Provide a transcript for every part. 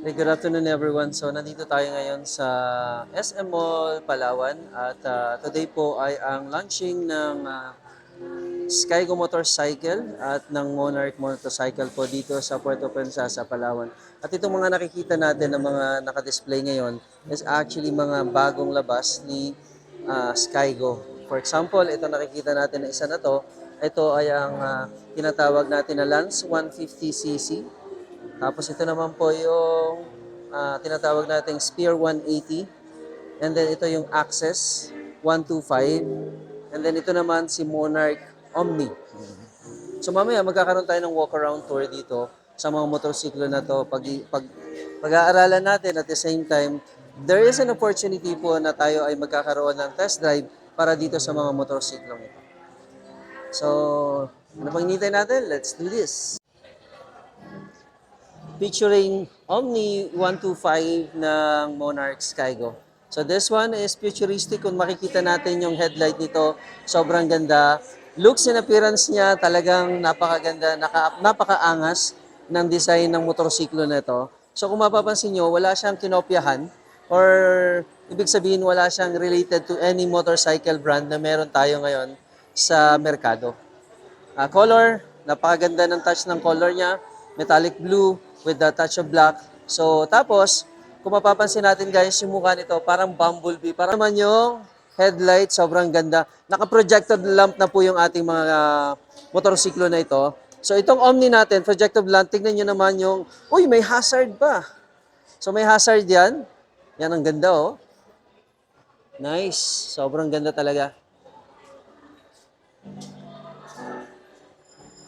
Hey, good afternoon everyone. So nandito tayo ngayon sa SM Mall, Palawan at today po ay ang launching ng Skygo Motorcycle at ng Monarch Motorcycle po dito sa Puerto Princesa, Palawan. At itong mga nakikita natin na mga naka-display ngayon is actually mga bagong labas ni Skygo. For example, ito nakikita natin na isa na to, ito ay ang tinatawag natin na Lance 150cc. Tapos ito naman po yung tinatawag nating Spear 180. And then ito yung Access 125. And then ito naman si Monarch Omni. So mamaya magkakaroon tayo ng walk-around tour dito sa mga motorsiklo na to. Pag-aaralan natin at the same time, there is an opportunity po na tayo ay magkakaroon ng test drive para dito sa mga motorsiklong ito. So, ano pang hinihintay natin? Let's do this! Featuring Omni 125 ng Monarch Skygo. So this one is futuristic. Kung makikita natin yung headlight nito, sobrang ganda. Looks and appearance niya talagang napakaganda, napakaangas ng design ng motorsiklo na ito. So kung mapapansin nyo, wala siyang kinopyahan or ibig sabihin wala siyang related to any motorcycle brand na meron tayo ngayon sa merkado. Color, napakaganda ng touch ng color niya. Metallic blue with the touch of black. So, tapos, kung mapapansin natin guys, yung mukha nito parang bumblebee. Parang naman yung headlight, sobrang ganda. Naka-projected lamp na po yung ating mga motorsiklo na ito. So, itong Omni natin, projected lamp, tignan nyo naman yung, uy, may hazard pa. So, may hazard yan. Yan ang ganda, oh. Nice. Sobrang ganda talaga.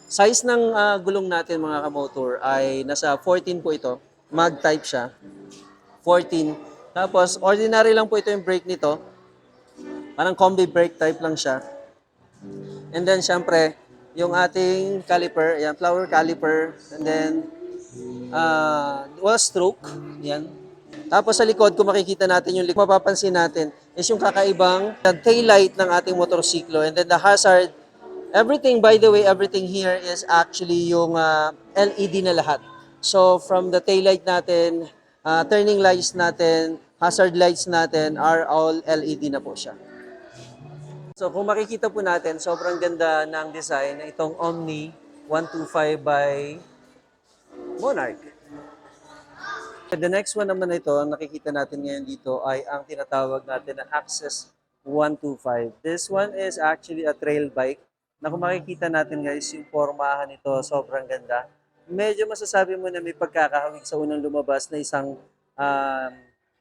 Size ng gulong natin mga kamotor ay nasa 14 po ito. Mag type siya. 14. Tapos ordinary lang po ito yung brake nito. Parang combi brake type lang siya. And then syempre, yung ating caliper, yan, flower caliper. And then stroke. Yan. Tapos sa likod, kung makikita natin yung likod, mapapansin natin is yung kakaibang taillight ng ating motorsiklo. And then the hazard, everything, by the way, everything here is actually yung LED na lahat. So from the taillight natin, turning lights natin, hazard lights natin are all LED na po siya. So kung makikita po natin, sobrang ganda ng design ng itong Omni 125 by Monarch. The next one naman ito, ang nakikita natin ngayon dito ay ang tinatawag natin na Access 125. This one is actually a trail bike na kung makikita natin guys, yung pormahan nito sobrang ganda. Medyo masasabi mo na may pagkakahawig sa unang lumabas na isang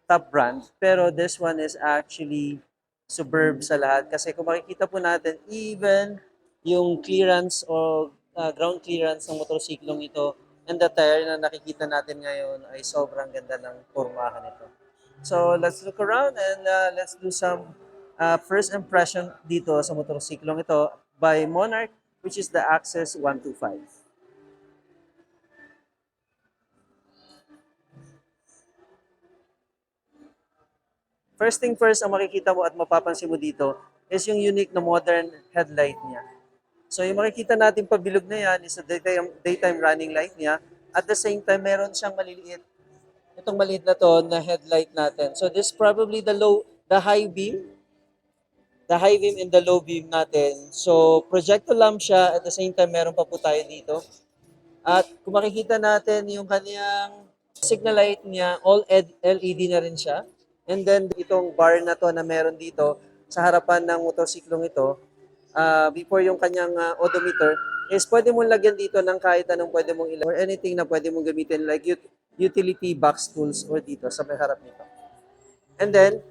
top brand. Pero this one is actually superb sa lahat. Kasi kung makikita po natin, even yung clearance o ground clearance ng motorsiklong ito and the tire na nakikita natin ngayon ay sobrang ganda ng pormahan nito. So let's look around and let's do some first impression dito sa motorsiklong ito by Monarch, which is the Access 125. First thing first, ang makikita mo at mapapansin mo dito is yung unique na modern headlight niya. So yung makikita natin pabilog na yan is a daytime running light niya. At the same time, meron siyang maliliit. Itong maliit na to na headlight natin. So this probably the high beam and the low beam natin. So projector lamp siya, at the same time meron pa po tayo dito. At kung makikita natin yung kanyang signal light niya, all LED na rin siya. And then itong bar na to na meron dito sa harapan ng motorsiklong ito, before yung kanyang odometer, is pwede mong lagyan dito ng kahit anong pwede mong ilagay or anything na pwede mong gamitin like utility box tools or dito sa may harap nito. And then,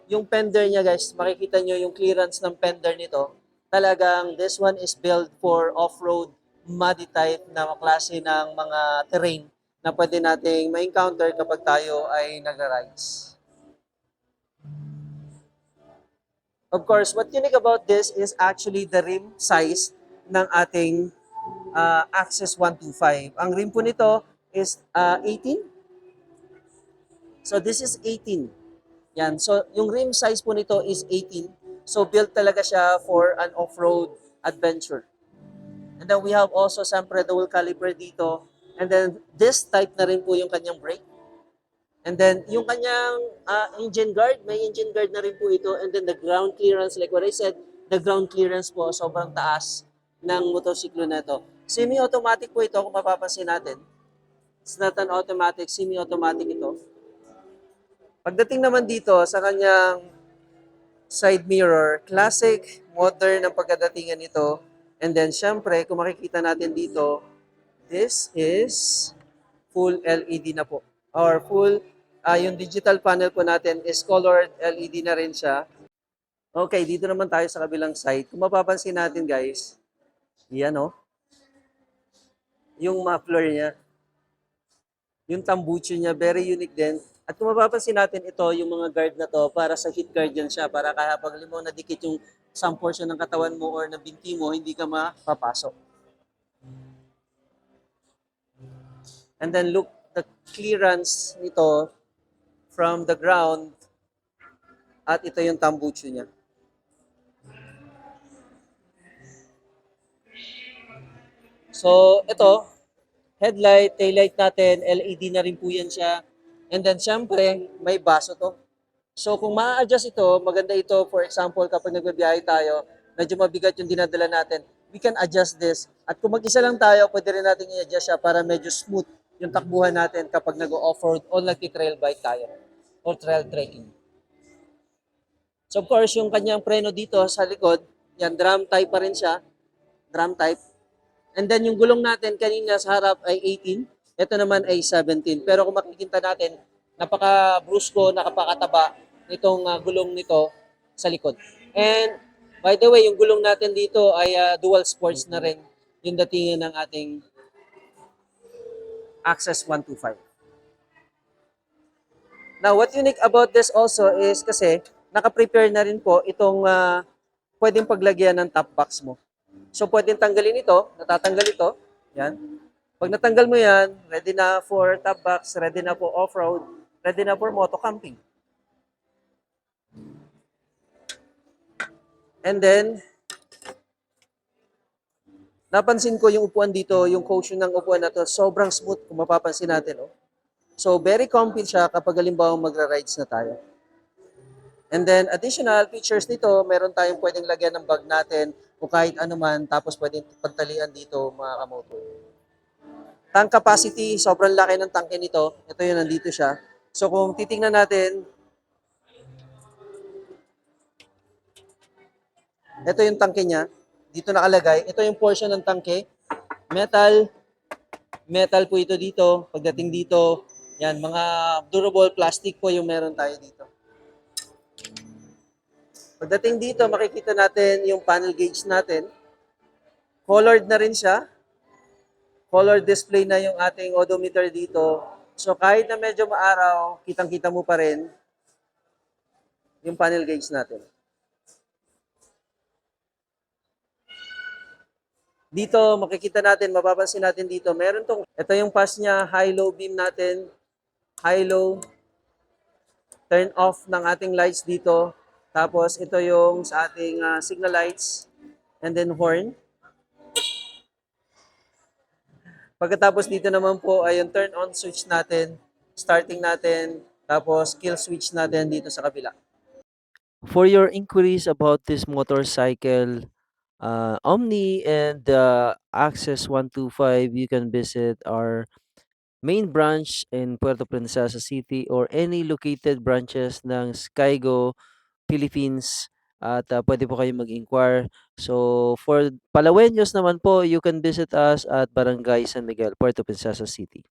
yung fender niya guys, makikita nyo yung clearance ng fender nito. Talagang this one is built for off-road, muddy type na klase ng mga terrain na pwede nating ma-encounter kapag tayo ay nagra-rides. Of course, what unique about this is actually the rim size ng ating Access 125. Ang rim po nito is 18. So this is 18. Yan. So yung rim size po nito is 18. So built talaga siya for an off-road adventure. And then we have also siyempre dual caliper dito. And then this type na rin po yung kanyang brake. And then, yung kanyang engine guard, may engine guard na rin po ito. And then the ground clearance, like what I said, the ground clearance po, sobrang taas ng motorsiklo na ito. Semi-automatic po ito, kung mapapansin natin. It's not an automatic, semi-automatic ito. Pagdating naman dito sa kanyang side mirror, classic, modern ang pagkadatingan nito. And then, syempre, kung makikita natin dito, this is full LED na po. Or full, yung digital panel po natin is colored LED na rin siya. Okay, dito naman tayo sa kabilang side. Kung mapapansin natin guys, yan o, yung muffler niya, yung tambucho niya, very unique din. At kung mapapansin natin ito, yung mga guard na to, para sa heat guard yan siya, para kaya pag limaw na dikit yung some portion ng katawan mo or ng binti mo, hindi ka mapapasok. And then look, the clearance nito from the ground, at ito yung tambucho niya. So, ito, headlight, taillight natin, LED na rin po yan siya. And then, syempre, may baso to. So, kung ma-adjust ito, maganda ito, for example, kapag nagbabiyahe tayo, medyo mabigat yung dinadala natin, we can adjust this. At kung mag-isa lang tayo, pwede rin natin i-adjust siya para medyo smooth yung takbuhan natin kapag nag-off-road o nag-trail bike tayo or trail trekking. So, of course, yung kanyang preno dito sa likod, yan, drum type pa rin siya. Drum type. And then yung gulong natin kanina sa harap ay 18, ito naman ay 17. Pero kung makikita natin, napaka-brusko, nakapakataba nitong gulong nito sa likod. And by the way, yung gulong natin dito ay dual sports na rin yung datingan ng ating Access 125. Now, what unique about this also is kasi naka-prepare na rin po itong pwedeng paglagyan ng top box mo. So, pwedeng tanggalin ito, natatanggal ito, yan. Pag natanggal mo yan, ready na for top box, ready na for off-road, ready na for moto camping. And then, napansin ko yung upuan dito, yung cushion ng upuan na to, sobrang smooth kung mapapansin natin. Oh. So, very comfy siya kapag halimbawa magra-rides na tayo. And then, additional features nito, meron tayong pwedeng lagyan ng bag natin o kahit ano man, tapos pwedeng pagtalian dito mga kamoto. Tank capacity, sobrang laki ng tanke nito. Ito yun, nandito siya. So, kung titingnan natin, ito yung tanke niya. Dito nakalagay. Ito yung portion ng tanke. Metal. Metal po ito dito. Pagdating dito, yan, mga durable plastic po yung meron tayo dito. Pagdating dito, makikita natin yung panel gauge natin. Colored na rin siya. Color display na yung ating odometer dito. So kahit na medyo maaraw, kitang-kita mo pa rin yung panel gauge natin. Dito, makikita natin, mapapansin natin dito, meron tong, ito yung pass niya, high-low beam natin, high-low, turn off ng ating lights dito. Tapos ito yung sa ating signal lights and then horn. Pagkatapos dito naman po ay yung turn on switch natin, starting natin, tapos kill switch natin dito sa kabila. For your inquiries about this motorcycle, Omni and the Access 125, you can visit our main branch in Puerto Princesa City or any located branches ng Skygo Philippines at pwede po kayong mag-inquire. So for Palaweños naman po, you can visit us at Barangay San Miguel, Puerto Princesa City.